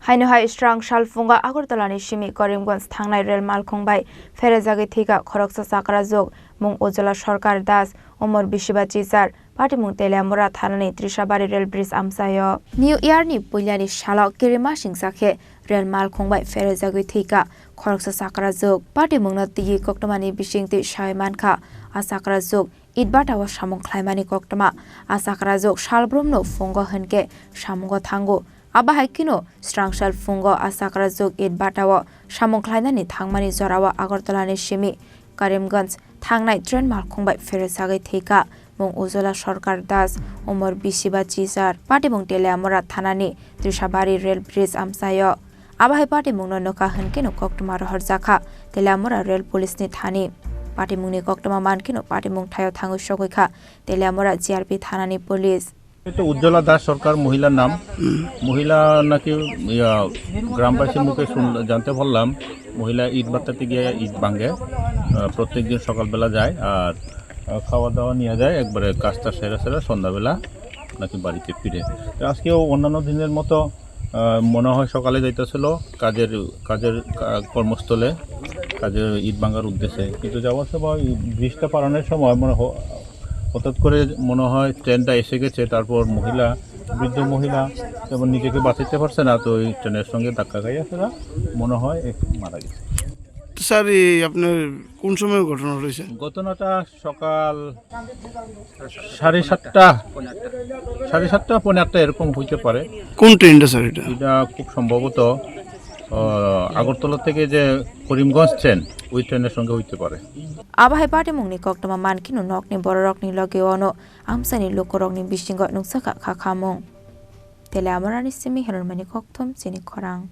Haino hai strang Shalfunga Agartala ni simi Karimganj Thangnai rel Malkhungbai Pherjagwi Thwikha khoroksa Chakrajwk mung ujala sarkar das umor bishiba chizar party mung telamura thanani Trishabari rel bridge amsayo New Year ni puilani shala kirima singsakhe rel Malkhungbai Pherjagwi Thwikha khoroksa Chakrajwk party mung na tigi koktomani bisingti shaimankha a Chakrajwk idbata wa samung khlaimani koktoma a Chakrajwk shalbrumno fungo henke samungo thango Abahai kino strangshal fungo a Chakrajwk idbatawa samung khlainani thangmani jorawa Agartala ni simi Karimganj Thangnai train Malkhungbai Pherjagwi Thwikha mung ujala sarkar das umor bishiba chizar party mung telamura thanani Trishabari rail bridge amsayo Abahai party mung no noka henkeno koktoma roharjakha telamura rail police ni thani party mung ni koktoma mankino party mung thayo thangu sogikha telamura GRP thanani police এটা উজ্জ্বলা দাস সরকার মহিলার নাম মহিলা নাকি গ্রামবাসীর মুখে জানতে পারলাম মহিলা ঈদ বাত্তাতে গিয়ে ঈদ ভাঙে প্রত্যেকদিন সকালবেলা যায় আর খাওয়া দাওয়া নিয়ে যায় একবারে কাজটা সেরা সন্ধ্যাবেলা নাকি বাড়িতে ফিরে আজকেও অন্যান্য দিনের মতো মনে হয় সকালে যাইতেছিল কাজের কর্মস্থলে কাজের ঈদ ভাঙার উদ্দেশ্যে কিন্তু যাওয়ার সময় ব্রিজটা পারানোর সময় হঠাৎ করে মনে হয় ট্রেনটা এসে গেছে তারপর বৃদ্ধ মহিলা যেমন নিজেকে বাঁচাতে পারছে না তো ওই ট্রেনের সঙ্গে ধাক্কা খাইয়া ফেরা মনে হয় মারা গেছে স্যার আপনার কোন সময় ঘটনা হয়েছে ঘটনাটা সকাল 7:30 7:30 এরকম হইতে পারে কোন ট্রেনটা স্যার এটা খুব সম্ভবত আগরতলা থেকে যে করিমগঞ্জ ট্রেন ওই ট্রেনের সঙ্গে হইতে পারে Abahai party mung ni koktoma mankino nokni borok ni loge ono amsani lokorok ni bisingo nuksaka khakamung telamura ni simi hermani koktom Chini Khorang